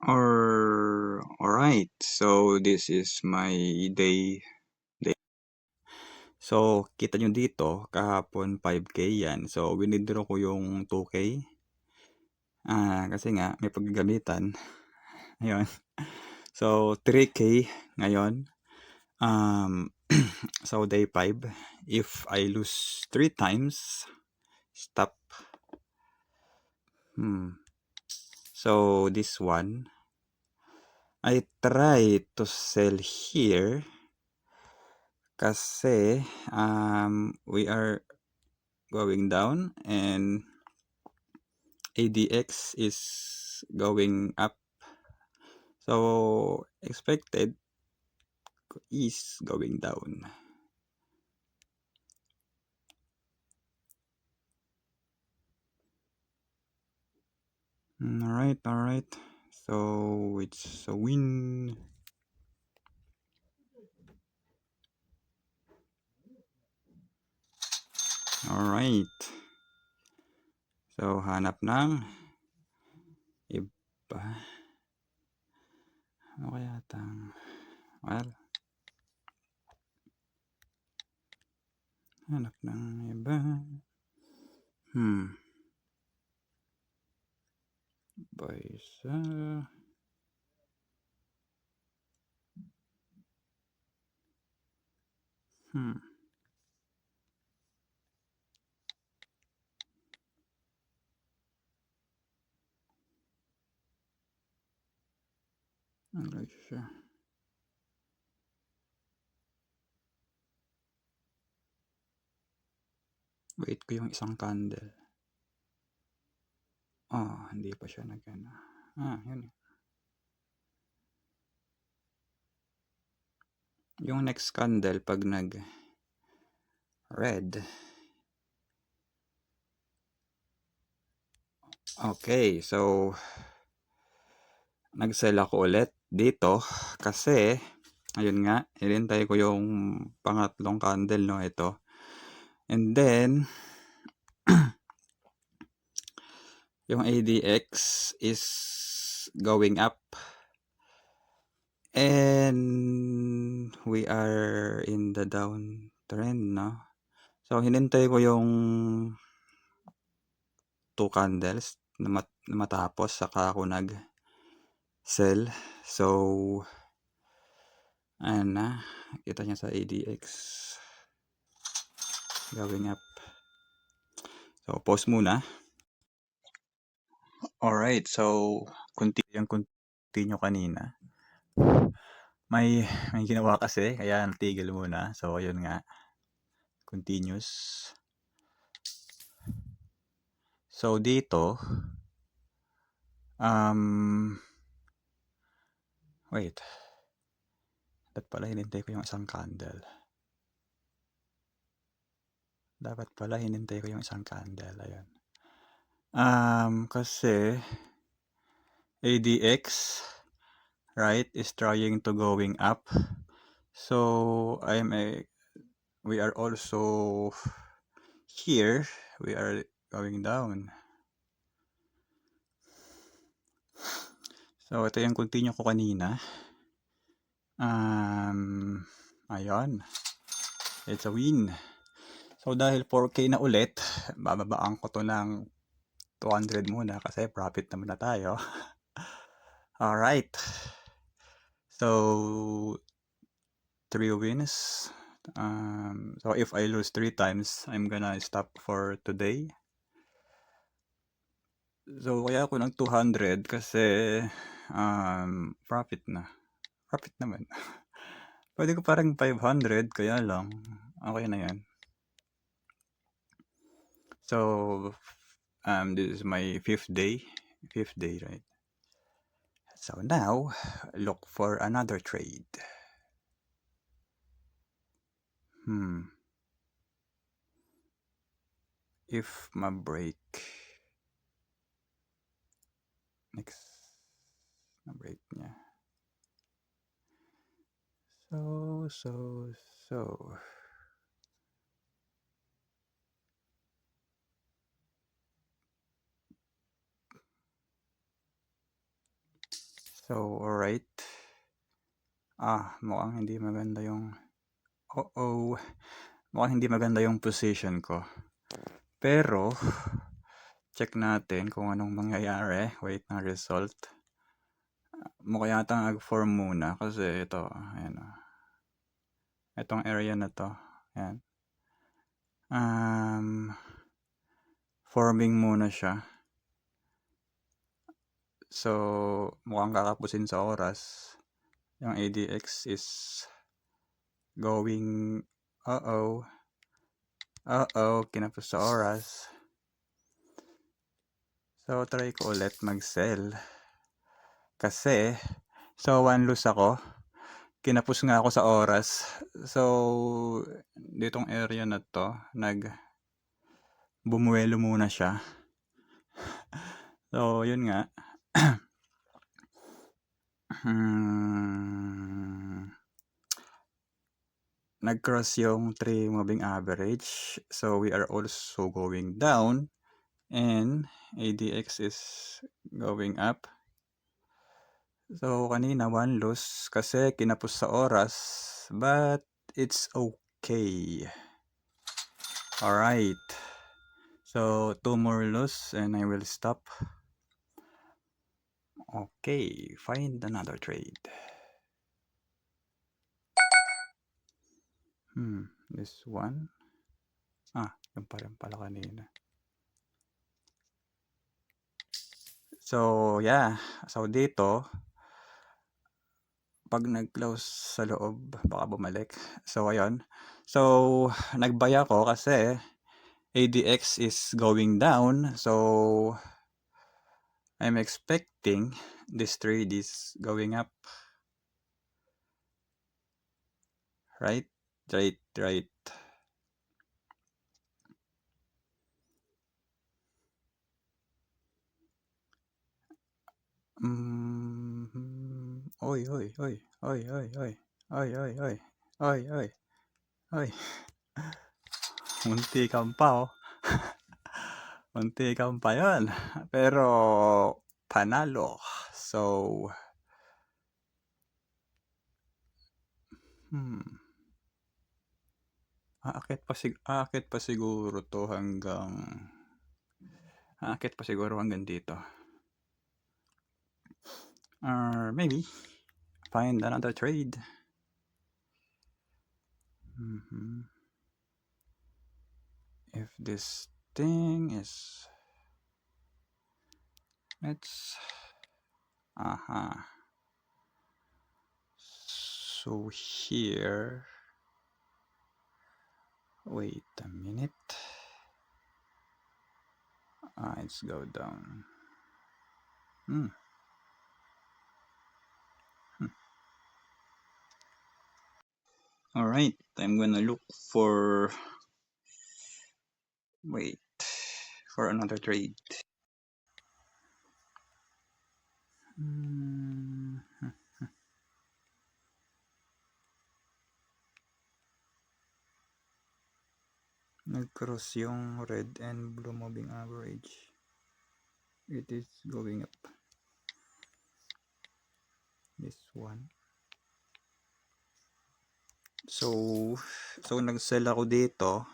Alright, so this is my day. So, kita nyo dito, kahapon 5K yan. So, winidraw ko yung 2K. Kasi nga, may paggagamitan. Ayun. So, 3K ngayon. So, day 5. If I lose 3 times, stop. So, this one, I try to sell here. Kasi, we are going down and ADX is going up. So, expected is going down. Alright. So, it's a win. Alright. So, hanap ng iba. Ano kaya tang... Well, hanap ng iba. Baysa. Ano siya? Wait ko yung isang candle. Hindi pa siya nagana. Yun. Yung next candle pag nag red. Okay, so nag-sell ako ulit dito kasi ayun nga, inintay ko yung pangatlong candle, no, ito. And then yung ADX is going up and we are in the downtrend, no? So hinintay ko yung 2 candles na matapos saka ako nag-sell. So ayan na, kita niya sa ADX going up. So pause muna. Alright, so continue kanina. May ginawa kasi kaya natigil muna. So ayun nga, continuous. So dito wait, dapat pala hinintay ko yung isang candle. Ayun. Kasi ADX, right, is trying to going up. So we are also here, we are going down. So ito yung continue ko kanina. Ayun, it's a win. So dahil 4K na ulit, bababaan ko to ng 200 muna kasi profit naman na tayo. Alright, so 3 wins. So if I lose 3 times, I'm gonna stop for today. So kaya ako ng 200 kasi profit naman. Pwede ko parang 500 kaya lang okay na yan. So this is my 5th day, right? So now look for another trade. If ma-break next na break niya. So So, alright. Mukhang hindi maganda yung... Mukhang hindi maganda yung position ko. Pero, check natin kung anong mangyayari. Wait ng result. Mukha yata nag-form muna kasi ito, ayan. Itong area na to, ayan. Forming muna siya. So, mukhang kakapusin sa oras. Yung ADX is going... kinapos sa oras. So, try ko ulit mag-sell. Kasi, one loss ako. Kinapos nga ako sa oras. So, ditong area na to, bumuelo muna siya. So, yun nga. Nag-cross yung 3 moving average. So, we are also going down. And ADX is going up. So, kanina 1 loss kasi kinapos sa oras. But, it's okay. Alright. So, 2 more loss and I will stop. Okay, find another trade. This one. Yung pa rin pala kanina. So, yeah. So, dito, pag nag-close sa loob, baka bumalik. So, ayun. So, nag-buy ako kasi ADX is going down. So, I'm expecting this trade is going up. Right? Right. Oy. Munti kang pa, oh. Munti kang pa yun. Pero, panalo. So, aakit pa siguro to hanggang dito. Or maybe, find another trade. If this thing is... So here... Wait a minute. Let's go down. Alright, I'm gonna look for... for another trade. Nag-cross yung red and blue moving average. It is going up. This one. So nag-sell ako dito.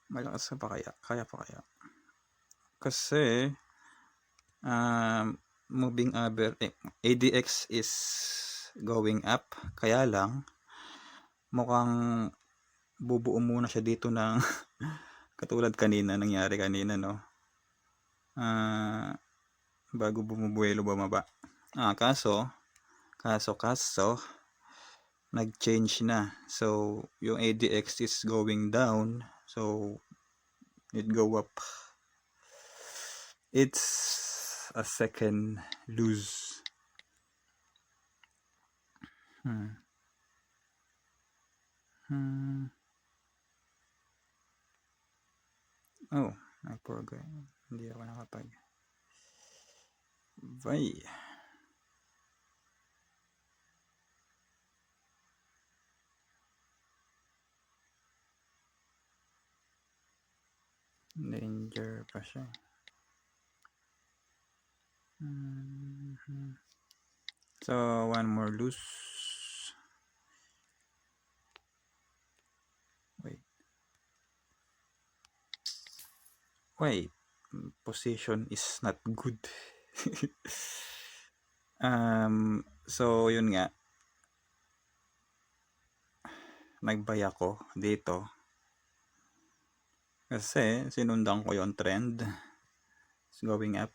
Malakas pa kaya? Kaya pa kaya? Kasi moving average ADX is going up. Kaya lang mukhang bubuo muna siya dito ng katulad nangyari kanina, no? Bago bumubuelo bumaba. Kaso nag-change na. So, yung ADX is going down. So, it go up. It's a second lose. I forgot. Hindi ako nakapag. Bye. Danger pa siya. So one more loose. Wait, position is not good. So yun nga, nagbay ako dito kasi sinundan ko yung trend. It's going up.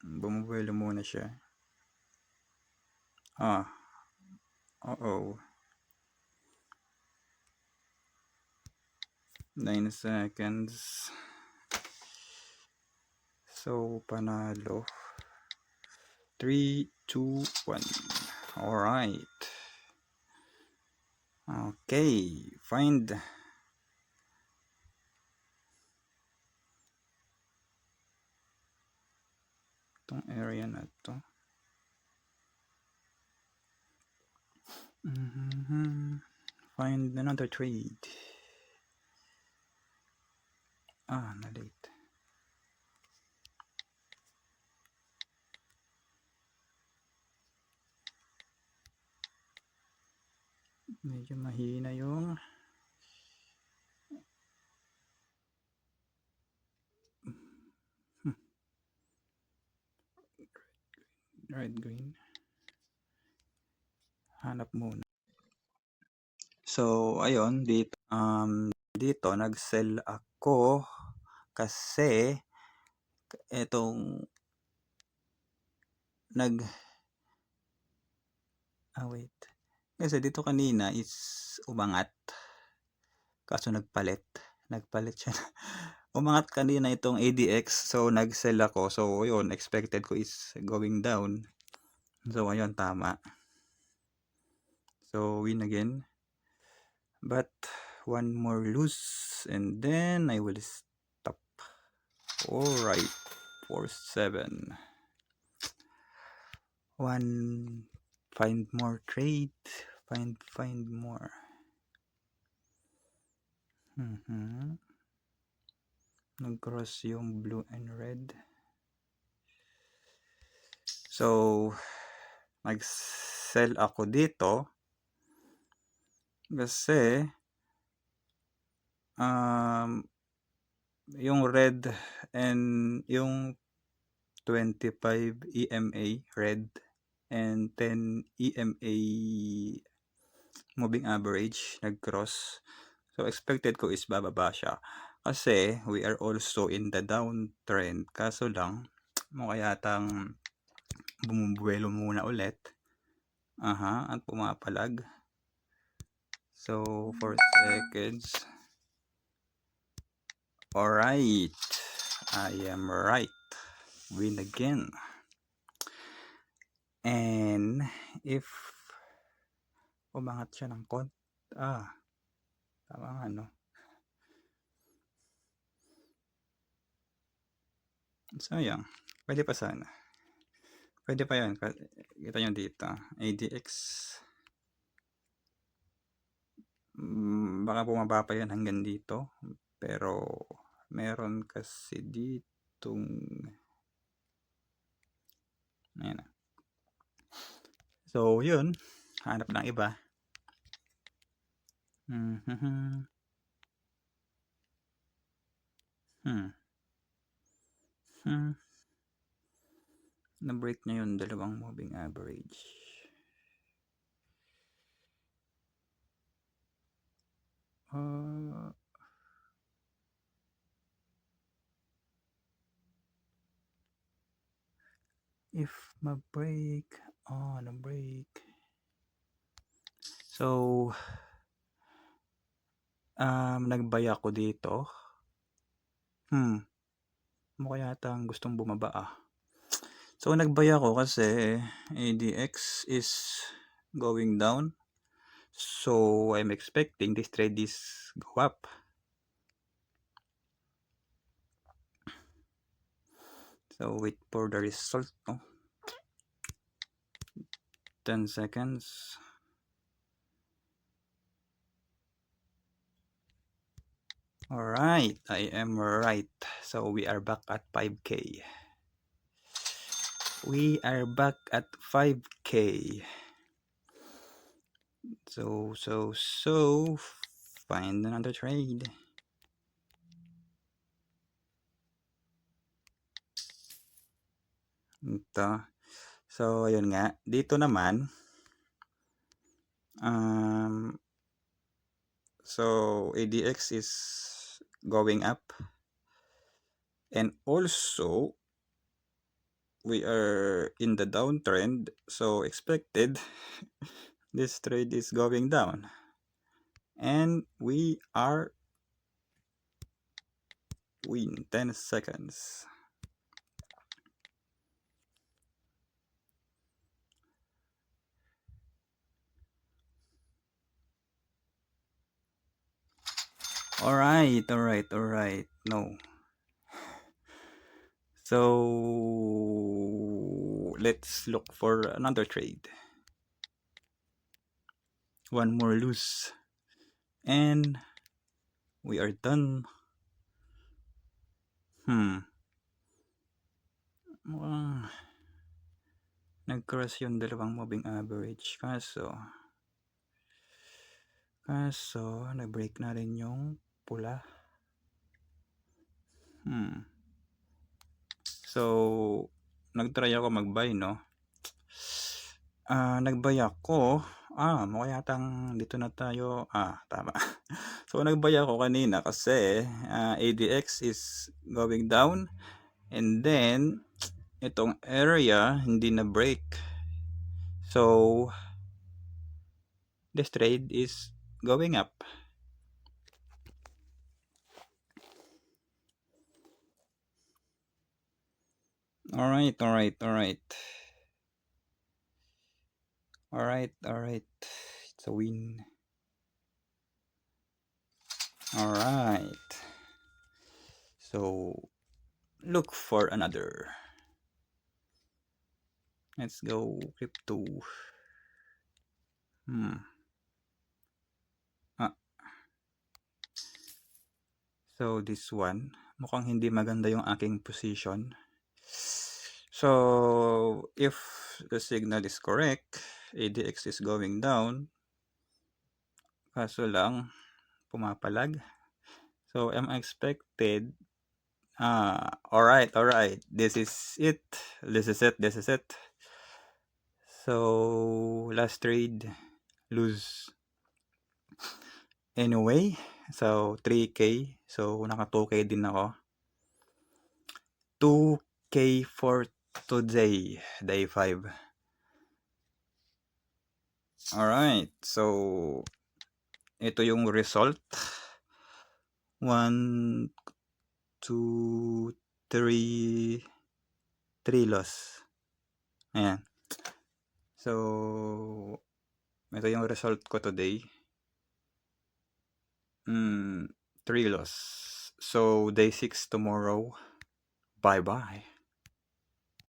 Bumubuelo muna siya. Oo. 9 seconds. So panalo. 3, 2, 1. Alright. Okay, find itong area na to. Find another trade. Na-late. Medyo mahina yung red green. Hanap muna. So ayun, dito nag-sell ako kasi etong kasi dito kanina is umangat, kaso nagpalit siya. Umangat kanina itong ADX, so nag-sell ako. So yun, expected ko is going down. So ayun, tama. So win again, but one more loose and then I will stop. Alright, 4-7. Find more trade. Find more. Nag-cross yung blue and red. So nag-sell ako dito kasi yung red and yung 25 EMA red and 10 EMA moving average nag-cross. So expected ko is bababa siya kasi we are also in the downtrend. Kaso lang mukha yatang bumubuelo muna ulit. At pumapalag. So 4 seconds. Alright, I am right. Win again. And if umangat siya ng tama nga, no? Sayang. Pwede pa sana. Pwede pa yan. Kita nyo dito. ADX. Baka bumaba pa yan hanggang dito. Pero meron kasi ditong ayan na. So yun. Hanap ng iba. Na-break niya yun, dalawang moving average. If ma-break, na-break. So nagbay ako dito. Mukha yata ang gustong bumaba. So nagbay ako kasi ADX is going down. So I'm expecting this trade is go up. So wait for the result. 10 seconds. Alright, I am right. So we are back at 5K. We are back at 5K. So, find another trade. Ito. So, ayun nga. Dito naman, so ADX is going up. And also, we are in the downtrend. So, expected, this trade is going down. And we are win 10 seconds. Alright. No. So let's look for another trade. One more loose. And we are done. Nag-cross yung dalawang moving average. Kaso nag-break na rin yung pula. So, nag-try ako mag-buy, no? Nag-buy ako. Mukha yatang dito na tayo. Tama. So, nag-buy ako kanina kasi ADX is going down. And then, itong area, hindi na break. So, this trade is going up. Alright. It's a win. Alright. So, look for another. Let's go crypto. So, this one, mukhang hindi maganda yung aking position. So, if the signal is correct, ADX is going down. Kaso lang, pumapalag. So, I'm expected. Alright. This is it. So, last trade, lose. Anyway, so 3K. So, naka 2K din ako. 2K for today, day 5. Alright, so ito yung result. 1, 2, 3 loss. Ayan. So, ito yung result ko today. 3 loss. So, day 6 tomorrow. Bye-bye.